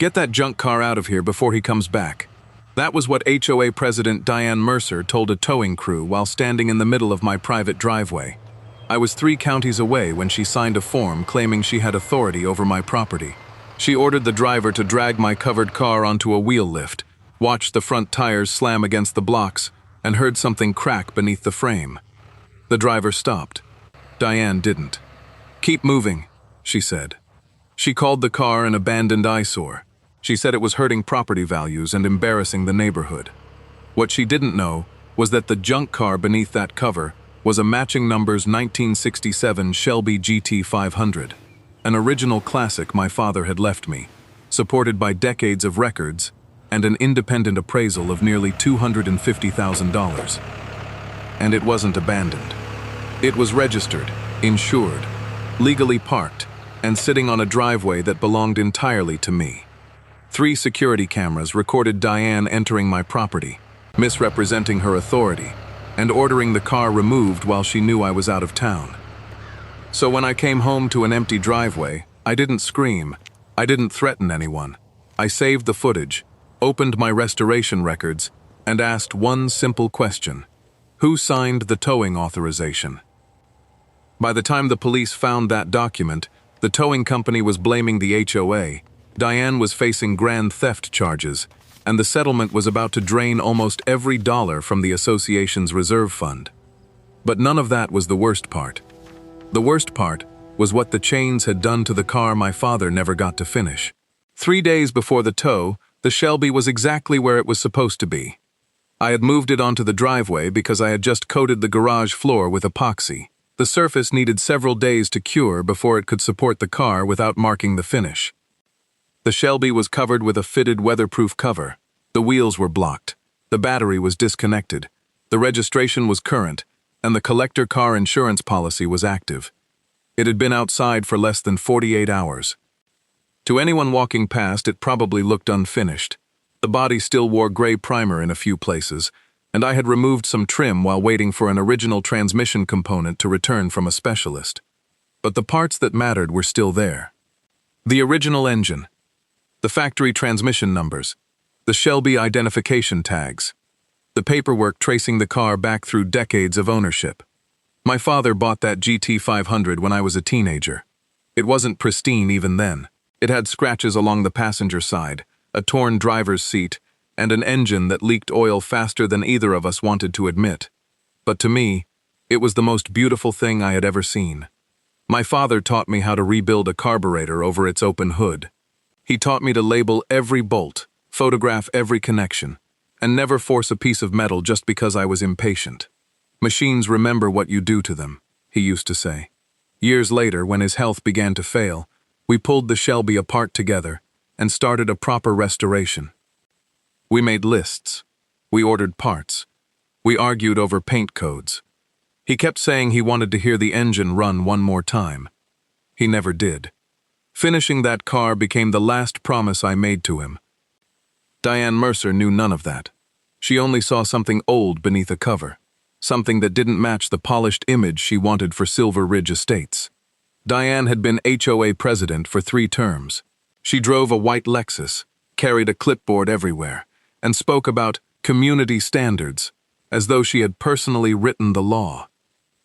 Get that junk car out of here before he comes back. That was what HOA President Diane Mercer told a towing crew while standing in the middle of my private driveway. I was 3 counties away when she signed a form claiming she had authority over my property. She ordered the driver to drag my covered car onto a wheel lift, watched the front tires slam against the blocks, and heard something crack beneath the frame. The driver stopped. Diane didn't. "Keep moving," she said. She called the car an abandoned eyesore. She said it was hurting property values and embarrassing the neighborhood. What she didn't know was that the junk car beneath that cover was a matching numbers 1967 Shelby GT500, an original classic my father had left me, supported by decades of records and an independent appraisal of nearly $250,000. And it wasn't abandoned. It was registered, insured, legally parked, and sitting on a driveway that belonged entirely to me. 3 security cameras recorded Diane entering my property, misrepresenting her authority, and ordering the car removed while she knew I was out of town. So when I came home to an empty driveway, I didn't scream, I didn't threaten anyone. I saved the footage, opened my restoration records, and asked one simple question: who signed the towing authorization? By the time the police found that document, the towing company was blaming the HOA, Diane was facing grand theft charges, and the settlement was about to drain almost every dollar from the association's reserve fund. But none of that was the worst part. The worst part was what the chains had done to the car my father never got to finish. 3 days before the tow, the Shelby was exactly where it was supposed to be. I had moved it onto the driveway because I had just coated the garage floor with epoxy. The surface needed several days to cure before it could support the car without marking the finish. The Shelby was covered with a fitted weatherproof cover. The wheels were blocked. The battery was disconnected. The registration was current, and the collector car insurance policy was active. It had been outside for less than 48 hours. To anyone walking past, it probably looked unfinished. The body still wore gray primer in a few places, and I had removed some trim while waiting for an original transmission component to return from a specialist. But the parts that mattered were still there. The original engine, the factory transmission numbers, the Shelby identification tags, the paperwork tracing the car back through decades of ownership. My father bought that GT500 when I was a teenager. It wasn't pristine even then. It had scratches along the passenger side, a torn driver's seat, and an engine that leaked oil faster than either of us wanted to admit. But to me, it was the most beautiful thing I had ever seen. My father taught me how to rebuild a carburetor over its open hood. He taught me to label every bolt, photograph every connection, and never force a piece of metal just because I was impatient. Machines remember what you do to them, he used to say. Years later, when his health began to fail, we pulled the Shelby apart together and started a proper restoration. We made lists. We ordered parts. We argued over paint codes. He kept saying he wanted to hear the engine run one more time. He never did. Finishing that car became the last promise I made to him. Diane Mercer knew none of that. She only saw something old beneath a cover, something that didn't match the polished image she wanted for Silver Ridge Estates. Diane had been HOA president for 3 terms. She drove a white Lexus, carried a clipboard everywhere, and spoke about community standards, as though she had personally written the law.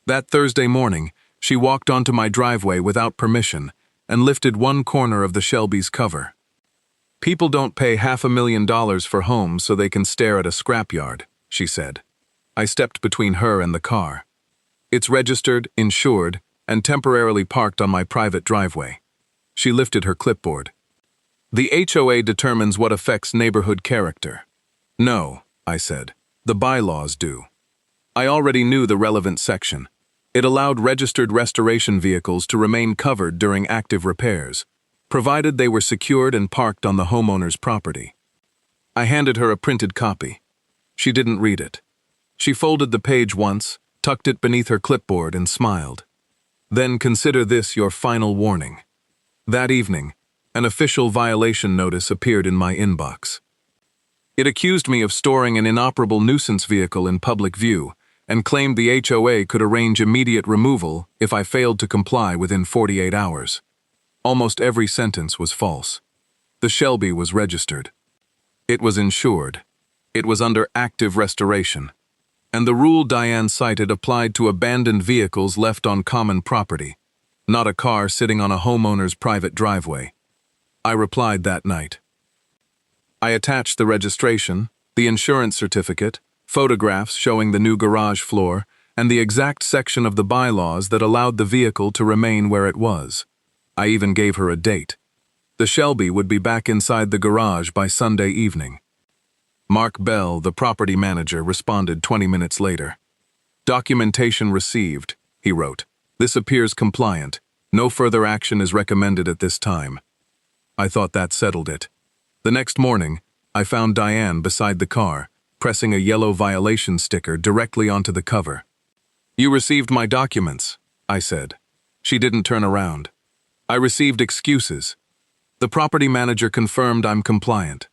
That Thursday morning, she walked onto my driveway without permission and lifted one corner of the Shelby's cover. "People don't pay $500,000 for homes so they can stare at a scrapyard," she said. I stepped between her and the car. It's registered, insured, and temporarily parked on my private driveway. She lifted her clipboard. "The HOA determines what affects neighborhood character." "No," I said. "The bylaws do." I already knew the relevant section. It allowed registered restoration vehicles to remain covered during active repairs, provided they were secured and parked on the homeowner's property. I handed her a printed copy. She didn't read it. She folded the page once, tucked it beneath her clipboard, and smiled. "Then consider this your final warning." That evening, an official violation notice appeared in my inbox. It accused me of storing an inoperable nuisance vehicle in public view and claimed the HOA could arrange immediate removal if I failed to comply within 48 hours. Almost every sentence was false. The Shelby was registered. It was insured. It was under active restoration. And the rule Diane cited applied to abandoned vehicles left on common property, not a car sitting on a homeowner's private driveway. I replied that night. I attached the registration, the insurance certificate, photographs showing the new garage floor, and the exact section of the bylaws that allowed the vehicle to remain where it was. I even gave her a date. The Shelby would be back inside the garage by Sunday evening. Mark Bell, the property manager, responded 20 minutes later. "Documentation received," he wrote. "This appears compliant. No further action is recommended at this time." I thought that settled it. The next morning, I found Diane beside the car, pressing a yellow violation sticker directly onto the cover. "You received my documents," I said. She didn't turn around. "I received excuses. The property manager confirmed I'm compliant.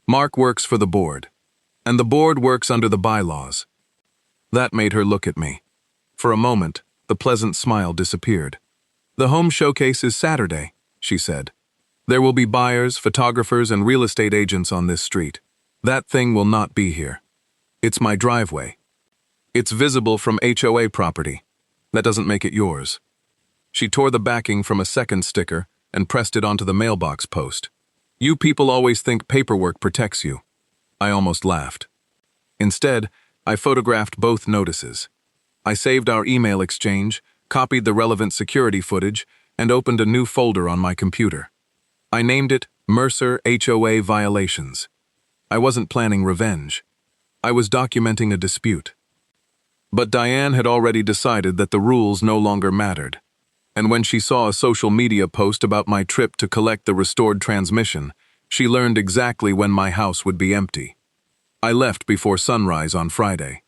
Mark works for the board, and the board works under the bylaws." That made her look at me. For a moment, the pleasant smile disappeared. "The home showcase is Saturday," she said. "There will be buyers, photographers, and real estate agents on this street. That thing will not be here. It's my driveway. It's visible from HOA property. That doesn't make it yours." She tore the backing from a second sticker and pressed it onto the mailbox post. "You people always think paperwork protects you." I almost laughed. Instead, I photographed both notices. I saved our email exchange, copied the relevant security footage, and opened a new folder on my computer. I named it Mercer HOA Violations. I wasn't planning revenge. I was documenting a dispute. But Diane had already decided that the rules no longer mattered. And when she saw a social media post about my trip to collect the restored transmission, she learned exactly when my house would be empty. I left before sunrise on Friday.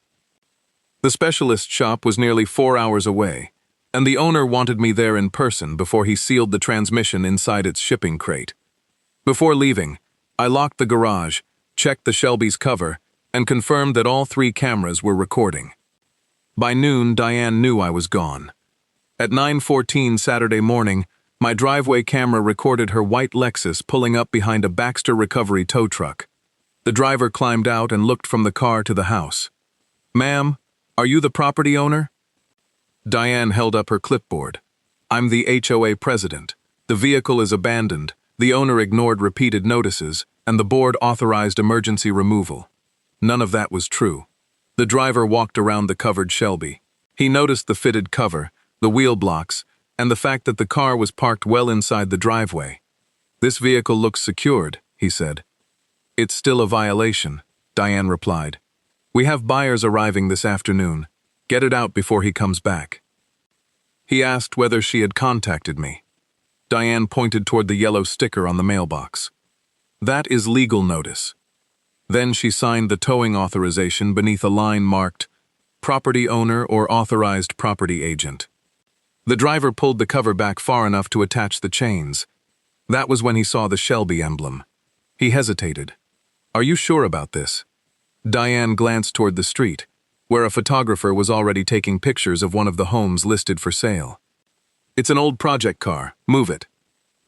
The specialist shop was nearly 4 hours away, and the owner wanted me there in person before he sealed the transmission inside its shipping crate. Before leaving, I locked the garage, checked the Shelby's cover, and confirmed that all 3 cameras were recording. By noon, Diane knew I was gone. At 9:14 Saturday morning, my driveway camera recorded her white Lexus pulling up behind a Baxter recovery tow truck. The driver climbed out and looked from the car to the house. "Ma'am, are you the property owner?" Diane held up her clipboard. "I'm the HOA president. The vehicle is abandoned, the owner ignored repeated notices, and the board authorized emergency removal." None of that was true. The driver walked around the covered Shelby. He noticed the fitted cover, the wheel blocks, and the fact that the car was parked well inside the driveway. "This vehicle looks secured," he said. "It's still a violation," Diane replied. "We have buyers arriving this afternoon. Get it out before he comes back." He asked whether she had contacted me. Diane pointed toward the yellow sticker on the mailbox. "That is legal notice." Then she signed the towing authorization beneath a line marked, "Property owner or authorized property agent." The driver pulled the cover back far enough to attach the chains. That was when he saw the Shelby emblem. He hesitated. "Are you sure about this?" Diane glanced toward the street, where a photographer was already taking pictures of one of the homes listed for sale. "It's an old project car. Move it."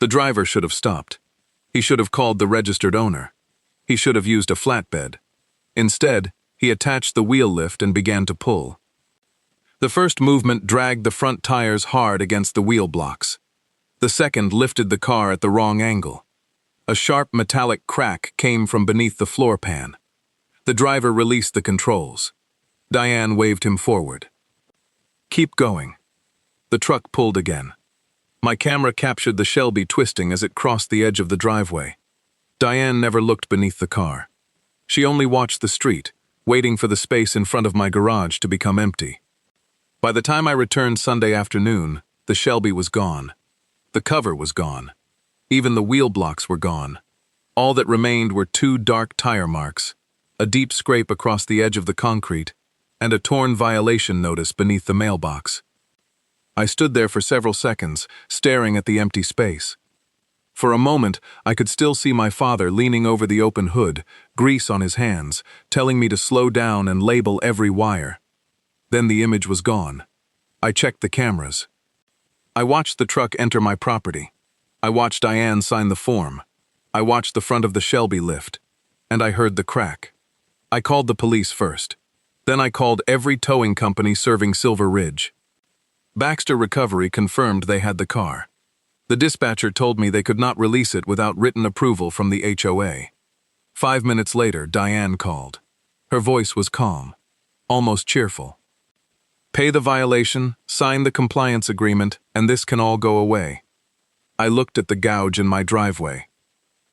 The driver should have stopped. He should have called the registered owner. He should have used a flatbed. Instead, he attached the wheel lift and began to pull. The first movement dragged the front tires hard against the wheel blocks. The second lifted the car at the wrong angle. A sharp metallic crack came from beneath the floor pan. The driver released the controls. Diane waved him forward. "Keep going." The truck pulled again. My camera captured the Shelby twisting as it crossed the edge of the driveway. Diane never looked beneath the car. She only watched the street, waiting for the space in front of my garage to become empty. By the time I returned Sunday afternoon, the Shelby was gone. The cover was gone. Even the wheel blocks were gone. All that remained were 2 dark tire marks, a deep scrape across the edge of the concrete, and a torn violation notice beneath the mailbox. I stood there for several seconds, staring at the empty space. For a moment, I could still see my father leaning over the open hood, grease on his hands, telling me to slow down and label every wire. Then the image was gone. I checked the cameras. I watched the truck enter my property. I watched Diane sign the form. I watched the front of the Shelby lift, and I heard the crack. I called the police first. Then I called every towing company serving Silver Ridge. Baxter Recovery confirmed they had the car. The dispatcher told me they could not release it without written approval from the HOA. 5 minutes later, Diane called. Her voice was calm, almost cheerful. Pay the violation, sign the compliance agreement, and this can all go away. I looked at the gouge in my driveway.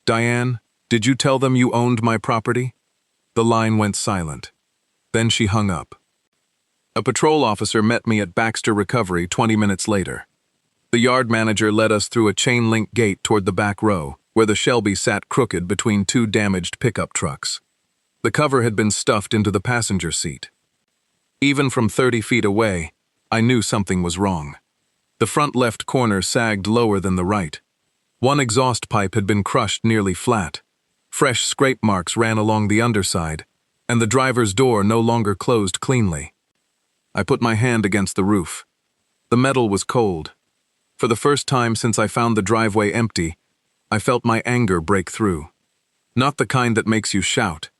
Diane, did you tell them you owned my property? The line went silent. Then she hung up. A patrol officer met me at Baxter Recovery 20 minutes later. The yard manager led us through a chain-link gate toward the back row, where the Shelby sat crooked between two damaged pickup trucks. The cover had been stuffed into the passenger seat. Even from 30 feet away, I knew something was wrong. The front left corner sagged lower than the right. One exhaust pipe had been crushed nearly flat. Fresh scrape marks ran along the underside, and the driver's door no longer closed cleanly. I put my hand against the roof. The metal was cold. For the first time since I found the driveway empty, I felt my anger break through. Not the kind that makes you shout.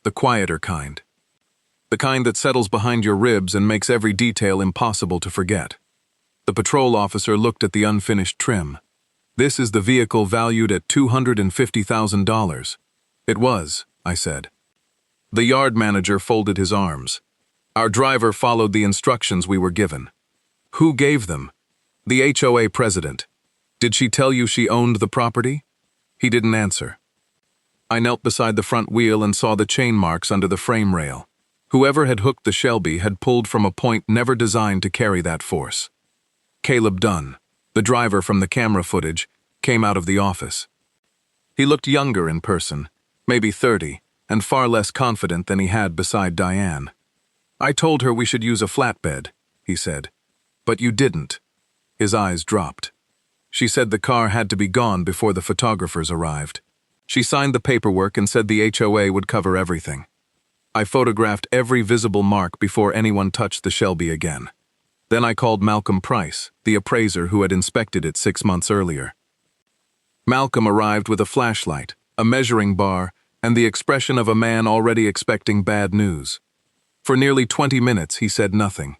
The quieter kind. The kind that settles behind your ribs and makes every detail impossible to forget. The patrol officer looked at the unfinished trim. This is the vehicle valued at $250,000. It was, I said. The yard manager folded his arms. Our driver followed the instructions we were given. Who gave them? The HOA president. Did she tell you she owned the property? He didn't answer. I knelt beside the front wheel and saw the chain marks under the frame rail. Whoever had hooked the Shelby had pulled from a point never designed to carry that force. Caleb Dunn, the driver from the camera footage, came out of the office. He looked younger in person, maybe 30, and far less confident than he had beside Diane. I told her we should use a flatbed, he said. But you didn't. His eyes dropped. She said the car had to be gone before the photographers arrived. She signed the paperwork and said the HOA would cover everything. I photographed every visible mark before anyone touched the Shelby again. Then I called Malcolm Price, the appraiser who had inspected it 6 months earlier. Malcolm arrived with a flashlight, a measuring bar, and the expression of a man already expecting bad news. For nearly 20 minutes, he said nothing.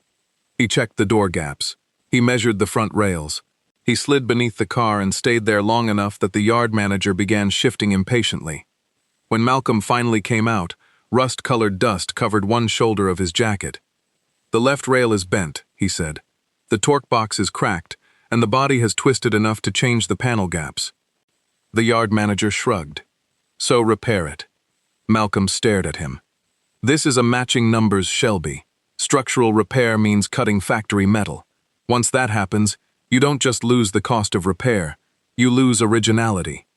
He checked the door gaps. He measured the front rails. He slid beneath the car and stayed there long enough that the yard manager began shifting impatiently. When Malcolm finally came out, rust-colored dust covered one shoulder of his jacket. The left rail is bent, he said. The torque box is cracked, and the body has twisted enough to change the panel gaps. The yard manager shrugged. So repair it. Malcolm stared at him. This is a matching numbers Shelby. Structural repair means cutting factory metal. Once that happens, you don't just lose the cost of repair, you lose originality.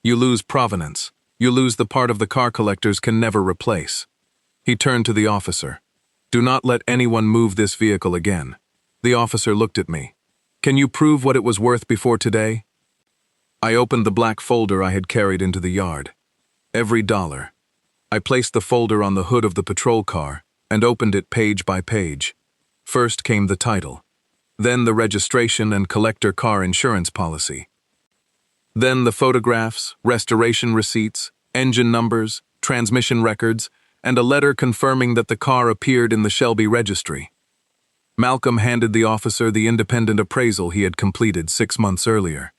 You lose provenance. You lose the part of the car collectors can never replace. He turned to the officer. Do not let anyone move this vehicle again. The officer looked at me. Can you prove what it was worth before today? I opened the black folder I had carried into the yard. Every dollar. I placed the folder on the hood of the patrol car and opened it page by page. First came the title. Then the registration and collector car insurance policy. Then the photographs, restoration receipts, engine numbers, transmission records, and a letter confirming that the car appeared in the Shelby registry. Malcolm handed the officer the independent appraisal he had completed 6 months earlier.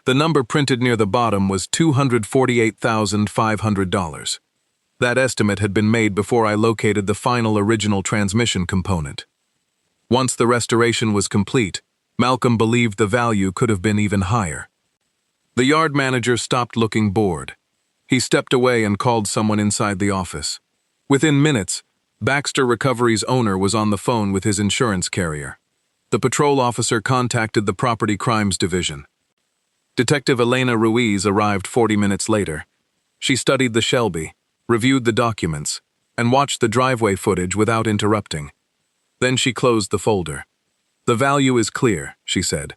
The number printed near the bottom was $248,500. That estimate had been made before I located the final original transmission component. Once the restoration was complete, Malcolm believed the value could have been even higher. The yard manager stopped looking bored. He stepped away and called someone inside the office. Within minutes, Baxter Recovery's owner was on the phone with his insurance carrier. The patrol officer contacted the Property Crimes Division. Detective Elena Ruiz arrived 40 minutes later. She studied the Shelby, reviewed the documents, and watched the driveway footage without interrupting. Then she closed the folder. The value is clear, she said.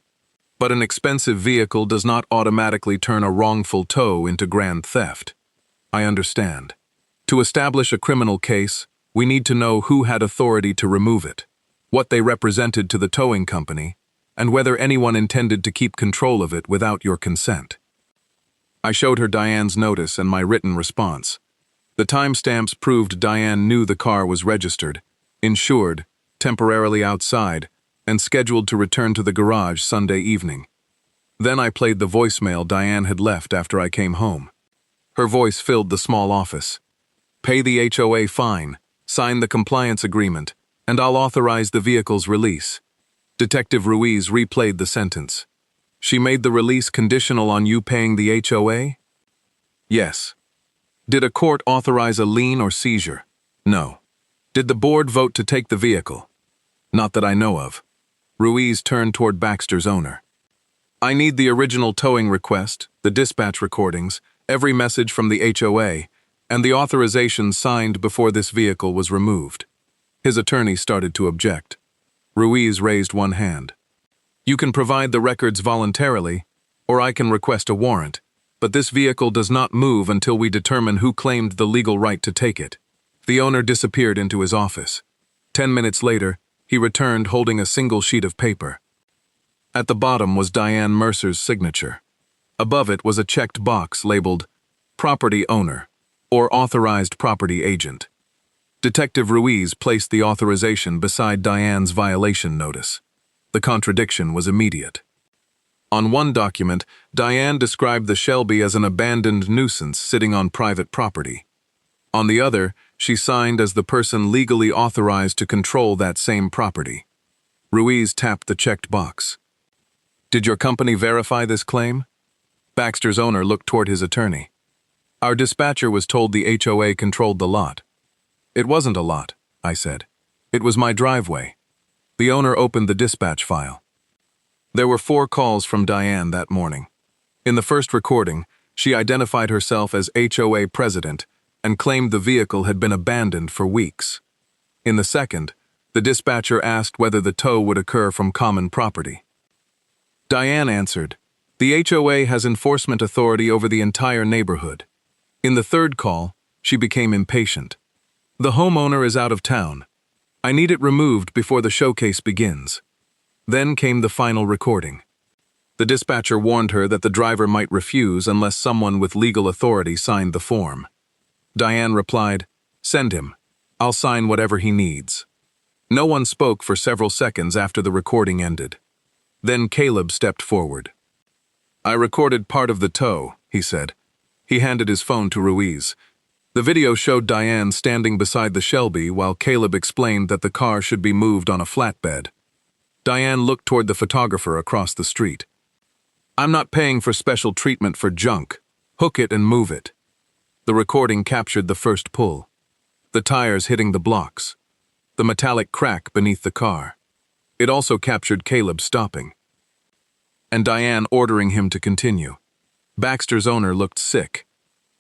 But an expensive vehicle does not automatically turn a wrongful tow into grand theft. I understand. To establish a criminal case, we need to know who had authority to remove it, what they represented to the towing company, and whether anyone intended to keep control of it without your consent. I showed her Diane's notice and my written response. The timestamps proved Diane knew the car was registered, insured, temporarily outside, and scheduled to return to the garage Sunday evening. Then I played the voicemail Diane had left after I came home. Her voice filled the small office. "Pay the HOA fine, sign the compliance agreement, and I'll authorize the vehicle's release." Detective Ruiz replayed the sentence. "She made the release conditional on you paying the HOA?" "Yes." "Did a court authorize a lien or seizure?" "No." "Did the board vote to take the vehicle?" "Not that I know of." Ruiz turned toward Baxter's owner. "I need the original towing request, the dispatch recordings, every message from the HOA, and the authorization signed before this vehicle was removed." His attorney started to object. Ruiz raised one hand. "You can provide the records voluntarily, or I can request a warrant, but this vehicle does not move until we determine who claimed the legal right to take it." The owner disappeared into his office. 10 minutes later, he returned holding a single sheet of paper. At the bottom was Diane Mercer's signature. Above it was a checked box labeled "Property Owner" or "Authorized Property Agent." Detective Ruiz placed the authorization beside Diane's violation notice. The contradiction was immediate. On one document, Diane described the Shelby as an abandoned nuisance sitting on private property. On the other, she signed as the person legally authorized to control that same property. Ruiz tapped the checked box. "Did your company verify this claim?" Baxter's owner looked toward his attorney. "Our dispatcher was told the HOA controlled the lot." "It wasn't a lot," I said. "It was my driveway." The owner opened the dispatch file. There were 4 calls from Diane that morning. In the first recording, she identified herself as HOA president and claimed the vehicle had been abandoned for weeks. In the second, the dispatcher asked whether the tow would occur from common property. Diane answered, "The HOA has enforcement authority over the entire neighborhood." In the third call, she became impatient. "The homeowner is out of town. I need it removed before the showcase begins." Then came the final recording. The dispatcher warned her that the driver might refuse unless someone with legal authority signed the form. Diane replied, "Send him. I'll sign whatever he needs." No one spoke for several seconds after the recording ended. Then Caleb stepped forward. "I recorded part of the tow," he said. He handed his phone to Ruiz. The video showed Diane standing beside the Shelby while Caleb explained that the car should be moved on a flatbed. Diane looked toward the photographer across the street. "I'm not paying for special treatment for junk. Hook it and move it." The recording captured the first pull. The tires hitting the blocks. The metallic crack beneath the car. It also captured Caleb stopping. And Diane ordering him to continue. Baxter's owner looked sick.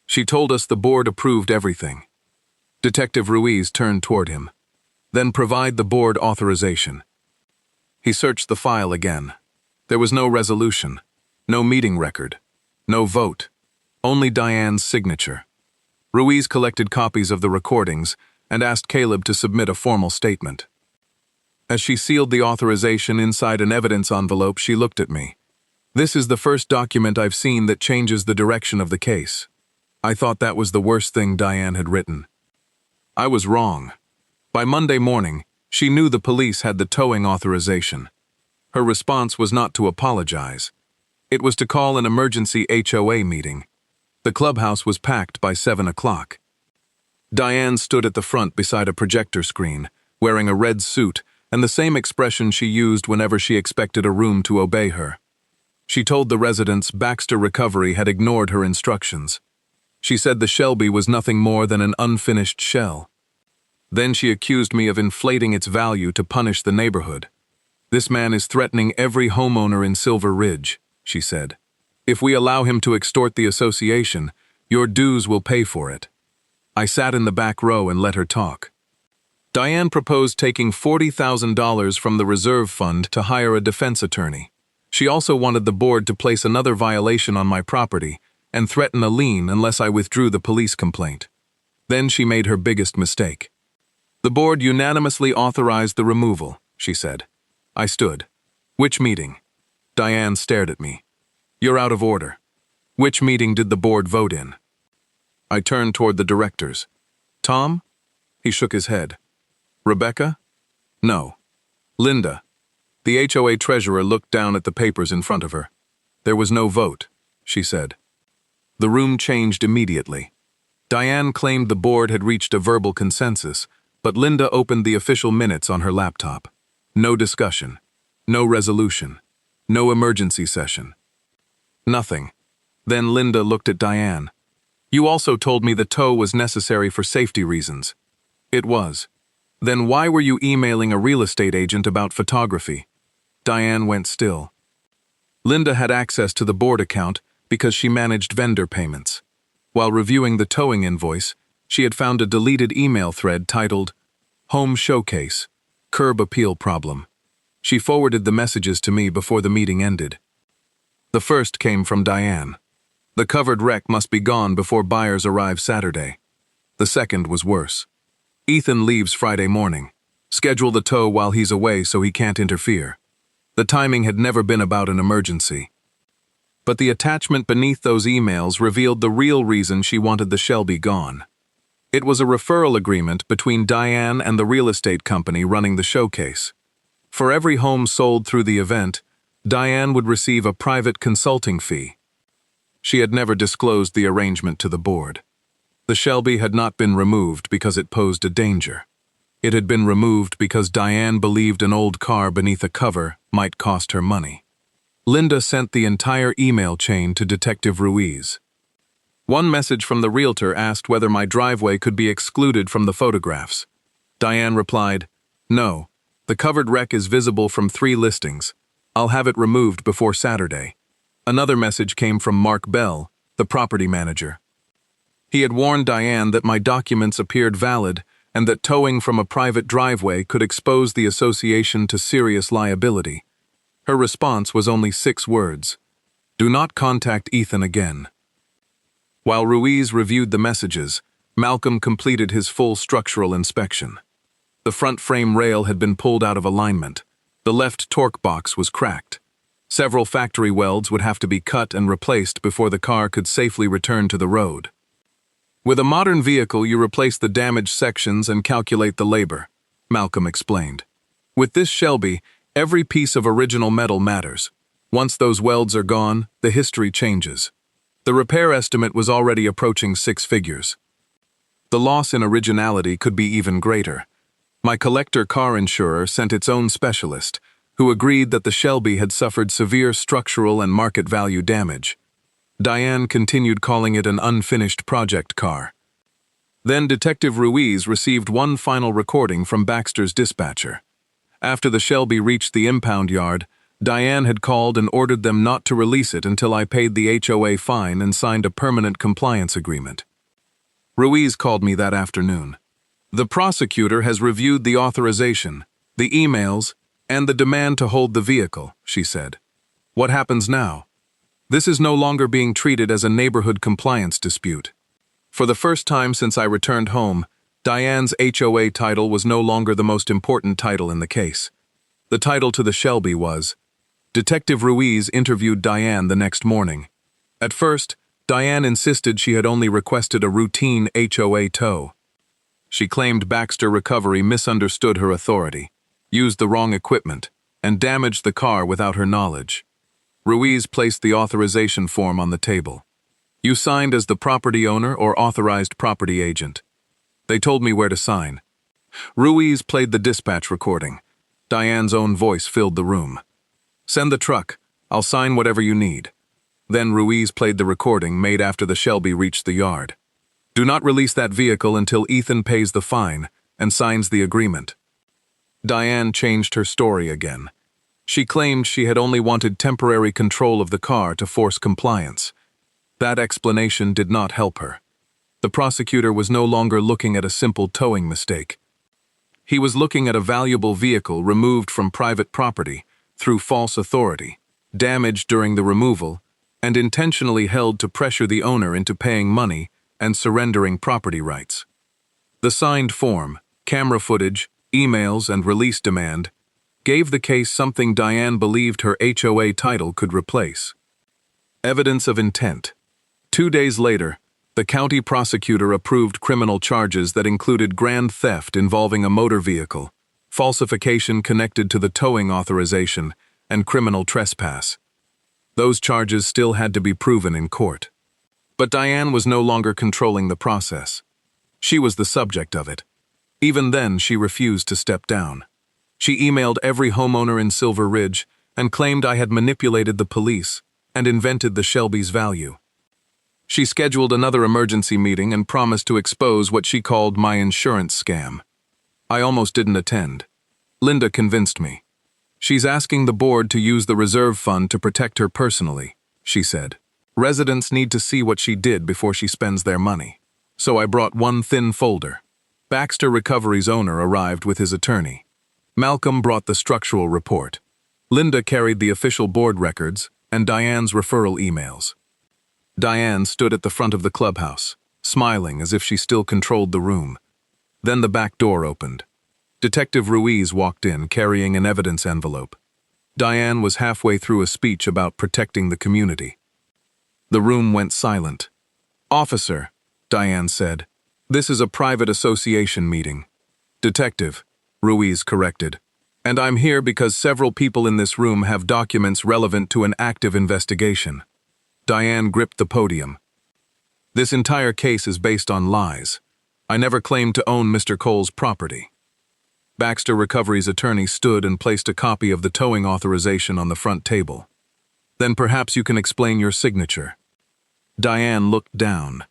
"She told us the board approved everything." Detective Ruiz turned toward him. "Then provide the board authorization." He searched the file again. There was no resolution, no meeting record, no vote, only Diane's signature. Ruiz collected copies of the recordings and asked Caleb to submit a formal statement. As she sealed the authorization inside an evidence envelope, she looked at me. "This is the first document I've seen that changes the direction of the case." I thought that was the worst thing Diane had written. I was wrong. By Monday morning, she knew the police had the towing authorization. Her response was not to apologize. It was to call an emergency HOA meeting. The clubhouse was packed by 7 o'clock. Diane stood at the front beside a projector screen, wearing a red suit and the same expression she used whenever she expected a room to obey her. She told the residents Baxter Recovery had ignored her instructions. She said the Shelby was nothing more than an unfinished shell. Then she accused me of inflating its value to punish the neighborhood. "This man is threatening every homeowner in Silver Ridge," she said. "If we allow him to extort the association, your dues will pay for it." I sat in the back row and let her talk. Diane proposed taking $40,000 from the reserve fund to hire a defense attorney. She also wanted the board to place another violation on my property and threaten a lien unless I withdrew the police complaint. Then she made her biggest mistake. "The board unanimously authorized the removal," she said. I stood. "Which meeting?" Diane stared at me. "You're out of order." Which meeting did the board vote in? I turned toward the directors. Tom? He shook his head. Rebecca? No. Linda? The HOA treasurer looked down at the papers in front of her. There was no vote, she said. The room changed immediately. Diane claimed the board had reached a verbal consensus, but Linda opened the official minutes on her laptop. No discussion. No resolution. No emergency session. Nothing. Then Linda looked at Diane. You also told me the tow was necessary for safety reasons. It was. Then why were you emailing a real estate agent about photography? Diane went still. Linda had access to the board account because she managed vendor payments. While reviewing the towing invoice, she had found a deleted email thread titled, Home Showcase, Curb Appeal Problem. She forwarded the messages to me before the meeting ended. The first came from Diane. The covered wreck must be gone before buyers arrive Saturday. The second was worse. Ethan leaves Friday morning. Schedule the tow while he's away so he can't interfere. The timing had never been about an emergency. But the attachment beneath those emails revealed the real reason she wanted the Shelby gone. It was a referral agreement between Diane and the real estate company running the showcase. For every home sold through the event, Diane would receive a private consulting fee. She had never disclosed the arrangement to the board. The Shelby had not been removed because it posed a danger. It had been removed because Diane believed an old car beneath a cover might cost her money. Linda sent the entire email chain to Detective Ruiz. One message from the realtor asked whether my driveway could be excluded from the photographs. Diane replied, No, the covered wreck is visible from 3 listings. I'll have it removed before Saturday. Another message came from Mark Bell, the property manager. He had warned Diane that my documents appeared valid and that towing from a private driveway could expose the association to serious liability. Her response was only 6 words. Do not contact Ethan again. While Ruiz reviewed the messages, Malcolm completed his full structural inspection. The front frame rail had been pulled out of alignment. The left torque box was cracked. Several factory welds would have to be cut and replaced before the car could safely return to the road. With a modern vehicle, you replace the damaged sections and calculate the labor, Malcolm explained. With this Shelby, every piece of original metal matters. Once those welds are gone, the history changes. The repair estimate was already approaching 6 figures. The loss in originality could be even greater. My collector car insurer sent its own specialist, who agreed that the Shelby had suffered severe structural and market value damage. Diane continued calling it an unfinished project car. Then Detective Ruiz received one final recording from Baxter's dispatcher. After the Shelby reached the impound yard, Diane had called and ordered them not to release it until I paid the HOA fine and signed a permanent compliance agreement. Ruiz called me that afternoon. The prosecutor has reviewed the authorization, the emails, and the demand to hold the vehicle, she said. What happens now? This is no longer being treated as a neighborhood compliance dispute. For the first time since I returned home, Diane's HOA title was no longer the most important title in the case. The title to the Shelby was. Detective Ruiz interviewed Diane the next morning. At first, Diane insisted she had only requested a routine HOA tow. She claimed Baxter Recovery misunderstood her authority, used the wrong equipment, and damaged the car without her knowledge. Ruiz placed the authorization form on the table. You signed as the property owner or authorized property agent. They told me where to sign. Ruiz played the dispatch recording. Diane's own voice filled the room. Send the truck. I'll sign whatever you need. Then Ruiz played the recording made after the Shelby reached the yard. Do not release that vehicle until Ethan pays the fine and signs the agreement. Diane changed her story again. She claimed she had only wanted temporary control of the car to force compliance. That explanation did not help her. The prosecutor was no longer looking at a simple towing mistake. He was looking at a valuable vehicle removed from private property through false authority, damaged during the removal, and intentionally held to pressure the owner into paying money and surrendering property rights. The signed form, camera footage, emails, and release demand gave the case something Diane believed her HOA title could replace. Evidence of intent, 2 days later, the county prosecutor approved criminal charges that included grand theft involving a motor vehicle, falsification connected to the towing authorization, and criminal trespass. Those charges still had to be proven in court. But Diane was no longer controlling the process. She was the subject of it. Even then, she refused to step down. She emailed every homeowner in Silver Ridge and claimed I had manipulated the police and invented the Shelby's value. She scheduled another emergency meeting and promised to expose what she called my insurance scam. I almost didn't attend. Linda convinced me. She's asking the board to use the reserve fund to protect her personally, she said. Residents need to see what she did before she spends their money. So I brought one thin folder. Baxter Recovery's owner arrived with his attorney. Malcolm brought the structural report. Linda carried the official board records and Diane's referral emails. Diane stood at the front of the clubhouse, smiling as if she still controlled the room. Then the back door opened. Detective Ruiz walked in, carrying an evidence envelope. Diane was halfway through a speech about protecting the community. The room went silent. "Officer," Diane said, "this is a private association meeting." "Detective," Ruiz corrected. "And I'm here because several people in this room have documents relevant to an active investigation." Diane gripped the podium. "This entire case is based on lies. I never claimed to own Mr. Cole's property." Baxter Recovery's attorney stood and placed a copy of the towing authorization on the front table. "Then perhaps you can explain your signature." Diane looked down.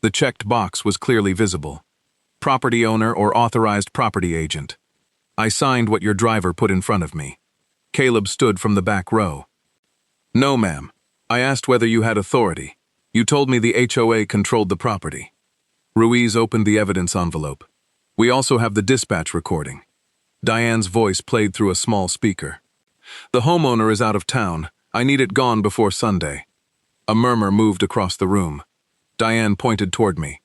The checked box was clearly visible. Property owner or authorized property agent. I signed what your driver put in front of me. Caleb stood from the back row. "No, ma'am. I asked whether you had authority. You told me the HOA controlled the property." Ruiz opened the evidence envelope. "We also have the dispatch recording." Diane's voice played through a small speaker. "The homeowner is out of town. I need it gone before Sunday." A murmur moved across the room. Diane pointed toward me.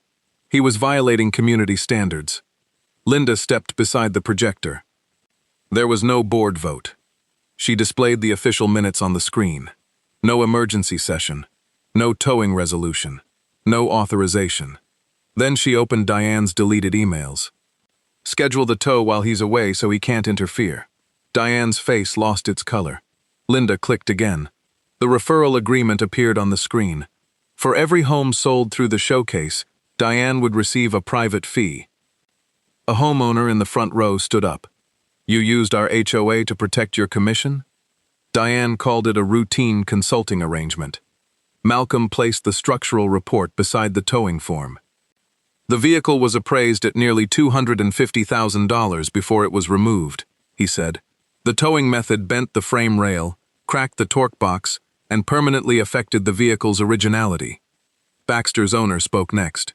"He was violating community standards." Linda stepped beside the projector. There was no board vote. She displayed the official minutes on the screen. No emergency session. No towing resolution. No authorization. Then she opened Diane's deleted emails. "Schedule the tow while he's away so he can't interfere." Diane's face lost its color. Linda clicked again. The referral agreement appeared on the screen. For every home sold through the showcase, Diane would receive a private fee. A homeowner in the front row stood up. "You used our HOA to protect your commission?" Diane called it a routine consulting arrangement. Malcolm placed the structural report beside the towing form. "The vehicle was appraised at nearly $250,000 before it was removed," he said. "The towing method bent the frame rail, cracked the torque box, and permanently affected the vehicle's originality." Baxter's owner spoke next.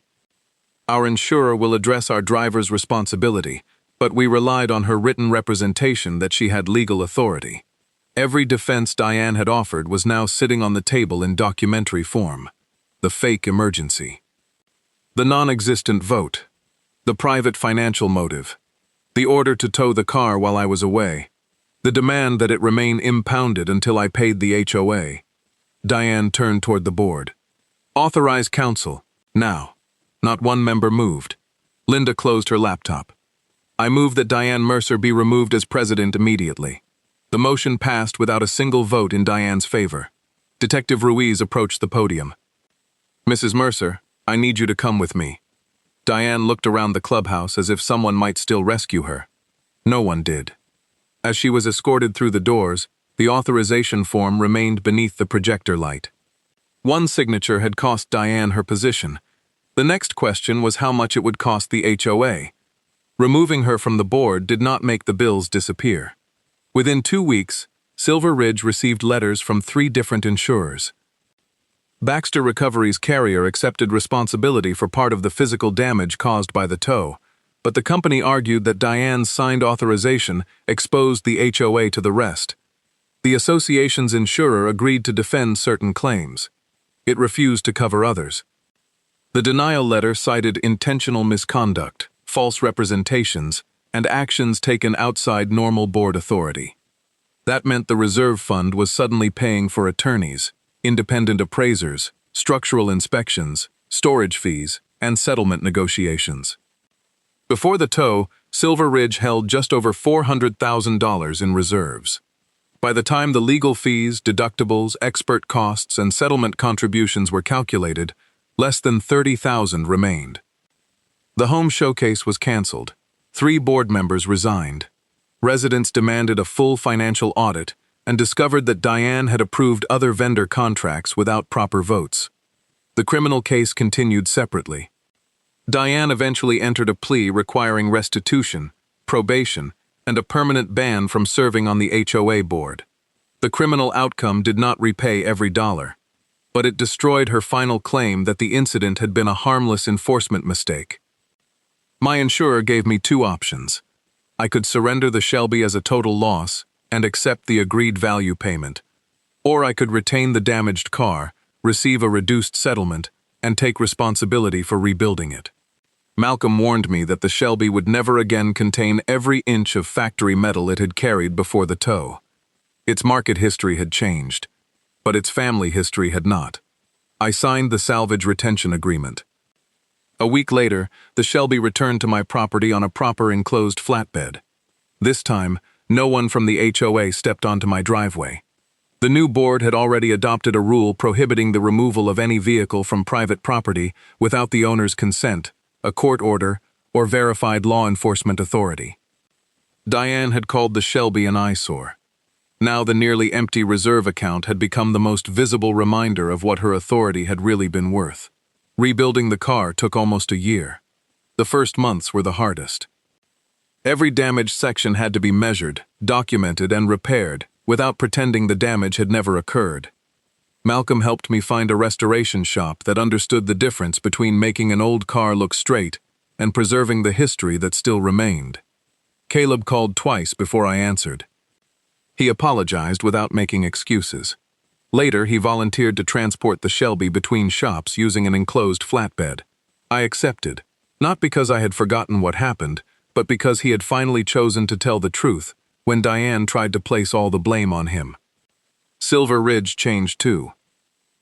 "Our insurer will address our driver's responsibility, but we relied on her written representation that she had legal authority." Every defense Diane had offered was now sitting on the table in documentary form. The fake emergency. The non-existent vote. The private financial motive. The order to tow the car while I was away. The demand that it remain impounded until I paid the HOA. Diane turned toward the board. "Authorize counsel. Now." Not one member moved. Linda closed her laptop. "I move that Diane Mercer be removed as president immediately." The motion passed without a single vote in Diane's favor. Detective Ruiz approached the podium. "Mrs. Mercer, I need you to come with me." Diane looked around the clubhouse as if someone might still rescue her. No one did. As she was escorted through the doors, the authorization form remained beneath the projector light. One signature had cost Diane her position. The next question was how much it would cost the HOA. Removing her from the board did not make the bills disappear. Within 2 weeks, Silver Ridge received letters from 3 different insurers. Baxter Recovery's carrier accepted responsibility for part of the physical damage caused by the tow, but the company argued that Diane's signed authorization exposed the HOA to the rest. The association's insurer agreed to defend certain claims. It refused to cover others. The denial letter cited intentional misconduct, false representations, and actions taken outside normal board authority. That meant the reserve fund was suddenly paying for attorneys, independent appraisers, structural inspections, storage fees, and settlement negotiations. Before the tow, Silver Ridge held just over $400,000 in reserves. By the time the legal fees, deductibles, expert costs, and settlement contributions were calculated, less than $30,000 remained. The home showcase was canceled. 3 board members resigned. Residents demanded a full financial audit and discovered that Diane had approved other vendor contracts without proper votes. The criminal case continued separately. Diane eventually entered a plea requiring restitution, probation, and a permanent ban from serving on the HOA board. The criminal outcome did not repay every dollar, but it destroyed her final claim that the incident had been a harmless enforcement mistake. My insurer gave me 2 options. I could surrender the Shelby as a total loss and accept the agreed value payment, or I could retain the damaged car, receive a reduced settlement, and take responsibility for rebuilding it. Malcolm warned me that the Shelby would never again contain every inch of factory metal it had carried before the tow. Its market history had changed, but its family history had not. I signed the salvage retention agreement. A week later, the Shelby returned to my property on a proper enclosed flatbed. This time, no one from the HOA stepped onto my driveway. The new board had already adopted a rule prohibiting the removal of any vehicle from private property without the owner's consent, a court order, or verified law enforcement authority. Diane had called the Shelby an eyesore. Now the nearly empty reserve account had become the most visible reminder of what her authority had really been worth. Rebuilding the car took almost a year. The first months were the hardest. Every damaged section had to be measured, documented, and repaired, without pretending the damage had never occurred. Malcolm helped me find a restoration shop that understood the difference between making an old car look straight and preserving the history that still remained. Caleb called twice before I answered. He apologized without making excuses. Later, he volunteered to transport the Shelby between shops using an enclosed flatbed. I accepted, not because I had forgotten what happened, but because he had finally chosen to tell the truth when Diane tried to place all the blame on him. Silver Ridge changed too.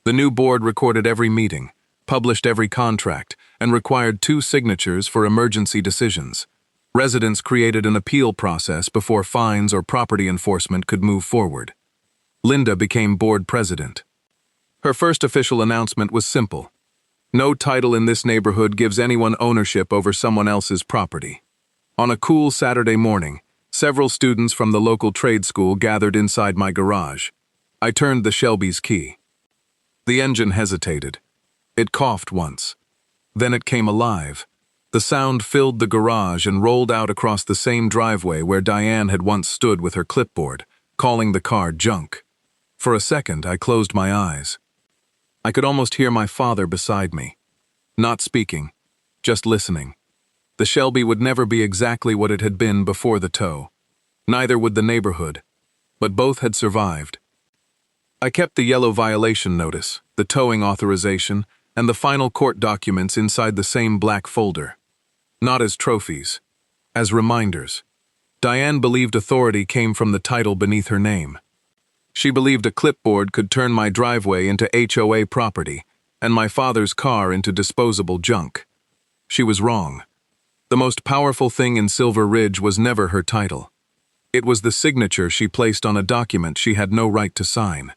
The new board recorded every meeting, published every contract, and required 2 signatures for emergency decisions. Residents created an appeal process before fines or property enforcement could move forward. Linda became board president. Her first official announcement was simple. No title in this neighborhood gives anyone ownership over someone else's property. On a cool Saturday morning, several students from the local trade school gathered inside my garage. I turned the Shelby's key. The engine hesitated. It coughed once. Then it came alive. The sound filled the garage and rolled out across the same driveway where Diane had once stood with her clipboard, calling the car junk. For a second, I closed my eyes. I could almost hear my father beside me. Not speaking, just listening. The Shelby would never be exactly what it had been before the tow. Neither would the neighborhood, but both had survived. I kept the yellow violation notice, the towing authorization, and the final court documents inside the same black folder. Not as trophies, as reminders. Diane believed authority came from the title beneath her name. She believed a clipboard could turn my driveway into HOA property and my father's car into disposable junk. She was wrong. The most powerful thing in Silver Ridge was never her title. It was the signature she placed on a document she had no right to sign.